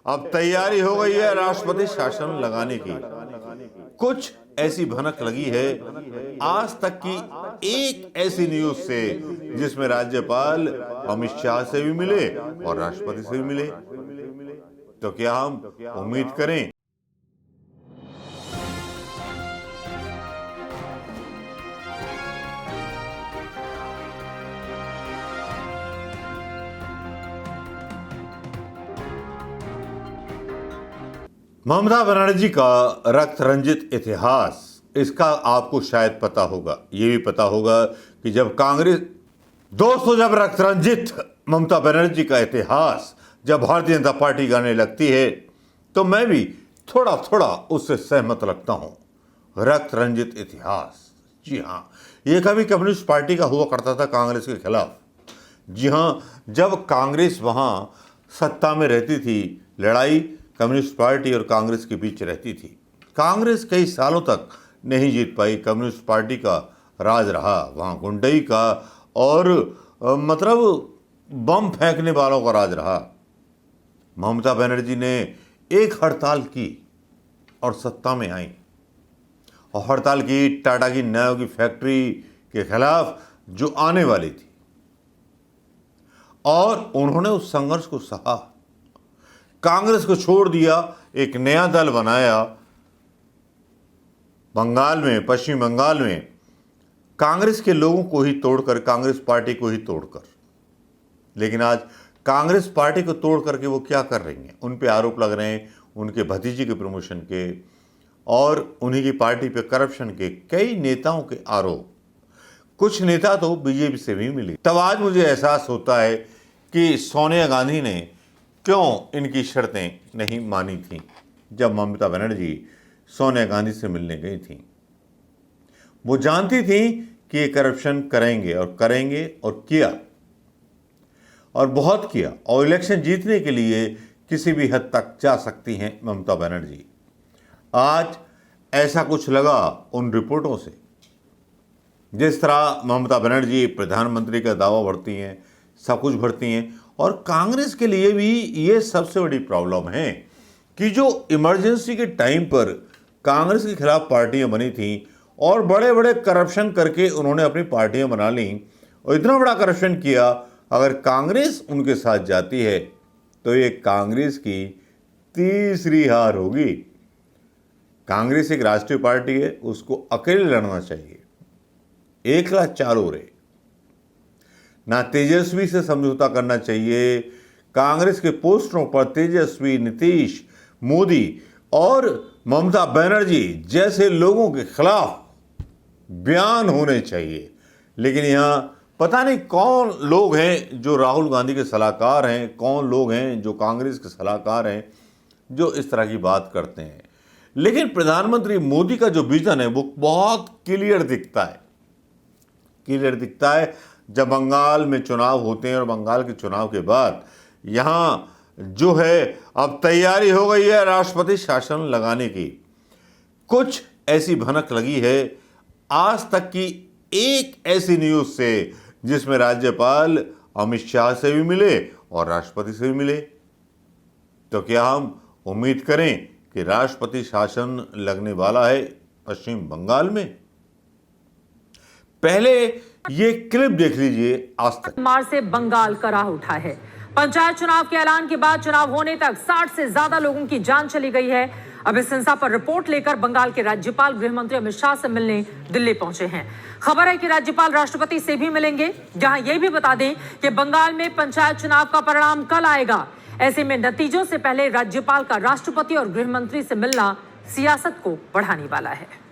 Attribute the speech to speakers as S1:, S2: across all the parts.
S1: अब तैयारी हो गई है राष्ट्रपति शासन लगाने की। कुछ ऐसी भनक लगी है आज तक की एक ऐसी न्यूज से जिसमें राज्यपाल अमित शाह से भी मिले और राष्ट्रपति से भी मिले। तो क्या हम उम्मीद करें ममता बनर्जी का रक्त रंजित इतिहास, इसका आपको शायद पता होगा, ये भी पता होगा कि जब कांग्रेस दोस्तों जब रक्त रंजित ममता बनर्जी का इतिहास जब भारतीय जनता पार्टी गाने लगती है तो मैं भी थोड़ा थोड़ा उससे सहमत लगता हूं। रक्त रंजित इतिहास, जी हां, ये कभी कम्युनिस्ट पार्टी का हुआ करता था कांग्रेस के खिलाफ। जी हां, जब कांग्रेस वहां सत्ता में रहती थी, लड़ाई कम्युनिस्ट पार्टी और कांग्रेस के बीच रहती थी। कांग्रेस कई सालों तक नहीं जीत पाई, कम्युनिस्ट पार्टी का राज रहा, वहाँ गुंडई का और मतलब बम फेंकने वालों का राज रहा। ममता बनर्जी ने एक हड़ताल की और सत्ता में आई और हड़ताल की टाटा की नयो की फैक्ट्री के खिलाफ जो आने वाली थी और उन्होंने उस संघर्ष को सहा, कांग्रेस को छोड़ दिया, एक नया दल बनाया बंगाल में, पश्चिम बंगाल में, कांग्रेस के लोगों को ही तोड़कर, कांग्रेस पार्टी को ही तोड़कर। लेकिन आज कांग्रेस पार्टी को तोड़ करके वो क्या कर रही हैं? उन पे आरोप लग रहे हैं उनके भतीजे के प्रमोशन के और उन्हीं की पार्टी पे करप्शन के, कई नेताओं के आरोप। कुछ नेता तो बीजेपी से भी मिले। तब आज मुझे एहसास होता है कि सोनिया गांधी ने क्यों इनकी शर्तें नहीं मानी थीं जब ममता बनर्जी सोनिया गांधी से मिलने गई थीं। वो जानती थीं कि ये करप्शन करेंगे और किया और बहुत किया और इलेक्शन जीतने के लिए किसी भी हद तक जा सकती हैं ममता बनर्जी। आज ऐसा कुछ लगा उन रिपोर्टों से। जिस तरह ममता बनर्जी प्रधानमंत्री का दावा भरती हैं, सब कुछ भरती हैं, और कांग्रेस के लिए भी ये सबसे बड़ी प्रॉब्लम है कि जो इमरजेंसी के टाइम पर कांग्रेस के खिलाफ पार्टियां बनी थीं और बड़े बड़े करप्शन करके उन्होंने अपनी पार्टियां बना लीं और इतना बड़ा करप्शन किया, अगर कांग्रेस उनके साथ जाती है तो ये कांग्रेस की तीसरी हार होगी। कांग्रेस एक राष्ट्रीय पार्टी है, उसको अकेले लड़ना चाहिए, एकला चालो रे, ना तेजस्वी से समझौता करना चाहिए। कांग्रेस के पोस्टरों पर तेजस्वी, नीतीश, मोदी और ममता बनर्जी जैसे लोगों के खिलाफ बयान होने चाहिए। लेकिन यहाँ पता नहीं कौन लोग हैं जो राहुल गांधी के सलाहकार हैं, कौन लोग हैं जो कांग्रेस के सलाहकार हैं जो इस तरह की बात करते हैं। लेकिन प्रधानमंत्री मोदी का जो विजन है वो बहुत क्लियर दिखता है जब बंगाल में चुनाव होते हैं और बंगाल के चुनाव के बाद यहाँ जो है अब तैयारी हो गई है राष्ट्रपति शासन लगाने की। कुछ ऐसी भनक लगी है आज तक की एक ऐसी न्यूज से जिसमें राज्यपाल अमित शाह से भी मिले और राष्ट्रपति से भी मिले। तो क्या हम उम्मीद करें कि राष्ट्रपति शासन लगने वाला है पश्चिम बंगाल में? पहले ये क्लिप देख लीजिए आज तक।
S2: मार से बंगाल कराह उठा है। पंचायत चुनाव के ऐलान के बाद चुनाव होने तक 60 से ज्यादा लोगों की जान चली गई है। अब इस हिंसा पर रिपोर्ट लेकर बंगाल के राज्यपाल गृह मंत्री अमित शाह से मिलने दिल्ली पहुंचे हैं। खबर है कि राज्यपाल राष्ट्रपति से भी मिलेंगे। जहां यह भी बता दें कि बंगाल में पंचायत चुनाव का परिणाम कल आएगा। ऐसे में नतीजों से पहले राज्यपाल का राष्ट्रपति और गृह मंत्री से मिलना सियासत को बढ़ाने वाला है।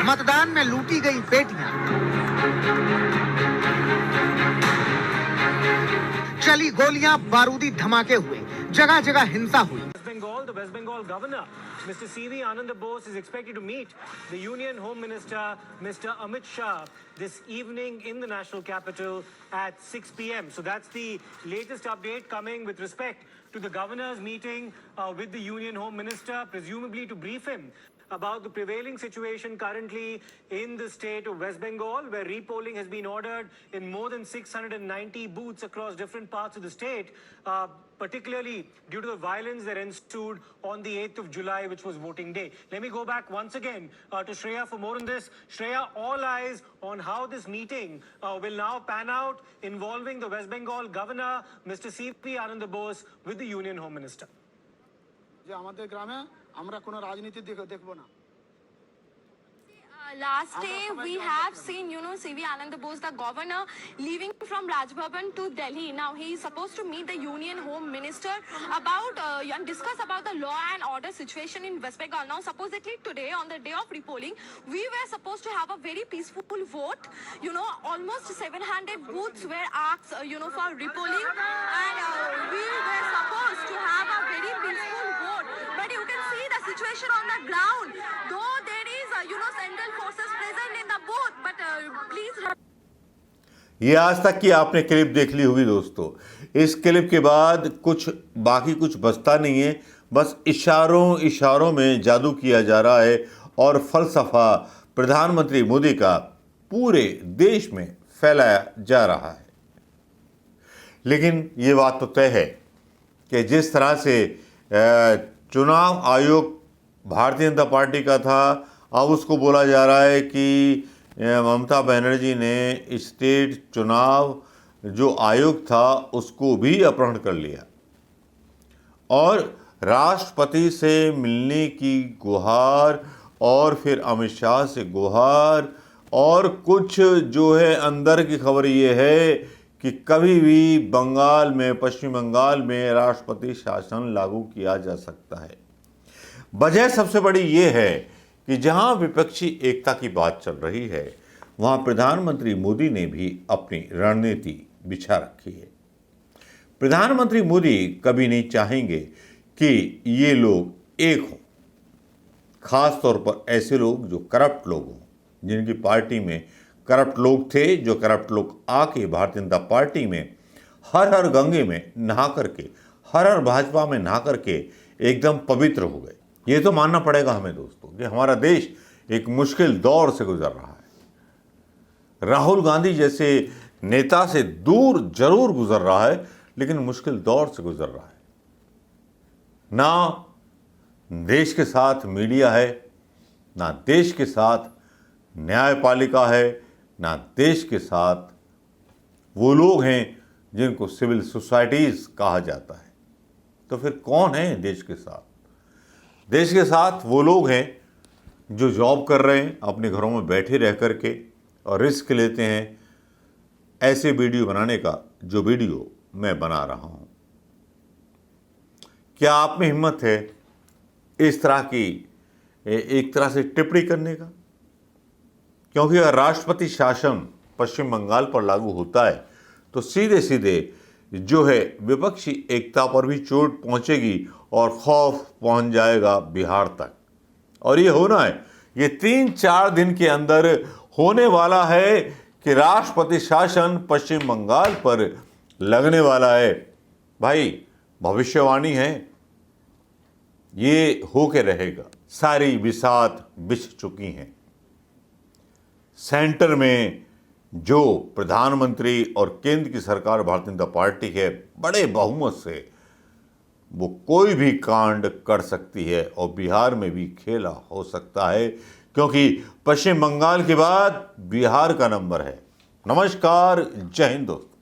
S3: मतदान में लूटी गई बेटियां, चली गोलियां, बारूदी धमाके हुए, जगह जगह हिंसा हुई।
S4: The West Bengal governor, Mr. C.V. Anand Bose, is expected to meet the Union Home Minister, Mr. Amit Shah, this evening in the national capital at 6 p.m. So that's the latest update coming with respect to the governor's meeting with the Union Home Minister, presumably to brief him about the prevailing situation currently in the state of West Bengal, where repolling has been ordered in more than 690 booths across different parts of the state, particularly due to the violence that ensued on the 8th of July, which was voting day. Let me go back once again to Shreya for more on this. Shreya, all eyes on how this meeting will now pan out involving the West Bengal governor, Mr. C.V. Anand Bose, with the Union Home Minister.
S5: যে আমাদের গ্রামে আমরা কোনো রাজনীতি দেখব না।
S6: Last day we have seen, C.V. Anand Bose, the governor, leaving from Raj Bhavan to Delhi. Now he is supposed to meet the Union Home Minister about and discuss about the law and order situation in West Bengal. Now supposedly today, on the day of repolling, we were supposed to have a very peaceful vote. Almost 700 booths were asked, for repolling, and we were supposed to have a very peaceful vote. But you can see the situation on the ground. Though there is, central forces present in the booth, but please.
S1: ये आज तक की आपने clip देख ली होगी दोस्तों। इस clip के बाद बाकी कुछ बचता नहीं है, बस इशारों में जादू किया जा रहा है और फलसफा प्रधानमंत्री मोदी का पूरे देश में फैलाया जा रहा है। लेकिन ये बात तो तय है कि जिस तरह से चुनाव आयोग भारतीय जनता पार्टी का था, अब उसको बोला जा रहा है कि ममता बनर्जी ने स्टेट चुनाव जो आयोग था उसको भी अपहरण कर लिया और राष्ट्रपति से मिलने की गुहार और फिर अमित शाह से गुहार, और कुछ जो है अंदर की खबर ये है कि कभी भी पश्चिम बंगाल में राष्ट्रपति शासन लागू किया जा सकता है। वजह सबसे बड़ी ये है कि जहां विपक्षी एकता की बात चल रही है, वहां प्रधानमंत्री मोदी ने भी अपनी रणनीति बिछा रखी है। प्रधानमंत्री मोदी कभी नहीं चाहेंगे कि ये लोग एक हों, खास तौर पर ऐसे लोग जो करप्ट लोग हों, जिनकी पार्टी में करप्ट लोग थे, जो करप्ट लोग आके भारतीय जनता पार्टी में हर गंगे में नहा करके, हर भाजपा में नहा करके एकदम पवित्र हो गए। ये तो मानना पड़ेगा हमें दोस्तों कि हमारा देश एक मुश्किल दौर से गुजर रहा है। राहुल गांधी जैसे नेता से दूर जरूर गुजर रहा है, लेकिन मुश्किल दौर से गुजर रहा है। ना देश के साथ मीडिया है, ना देश के साथ न्यायपालिका है, ना देश के साथ वो लोग हैं जिनको सिविल सोसाइटीज कहा जाता है। तो फिर कौन है देश के साथ? देश के साथ वो लोग हैं जो जॉब कर रहे हैं, अपने घरों में बैठे रह करके, और रिस्क लेते हैं ऐसे वीडियो बनाने का जो वीडियो मैं बना रहा हूं। क्या आप में हिम्मत है इस तरह की एक तरह से टिप्पणी करने का? क्योंकि अगर राष्ट्रपति शासन पश्चिम बंगाल पर लागू होता है तो सीधे सीधे जो है विपक्षी एकता पर भी चोट पहुंचेगी और खौफ पहुंच जाएगा बिहार तक। और ये होना है, ये 3-4 दिन के अंदर होने वाला है कि राष्ट्रपति शासन पश्चिम बंगाल पर लगने वाला है। भाई भविष्यवाणी है, ये होके रहेगा। सारी बिसात बिछ चुकी हैं। सेंटर में जो प्रधानमंत्री और केंद्र की सरकार भारतीय जनता पार्टी है, बड़े बहुमत से वो कोई भी कांड कर सकती है और बिहार में भी खेला हो सकता है, क्योंकि पश्चिम बंगाल के बाद बिहार का नंबर है। नमस्कार, जय हिंद दोस्तों।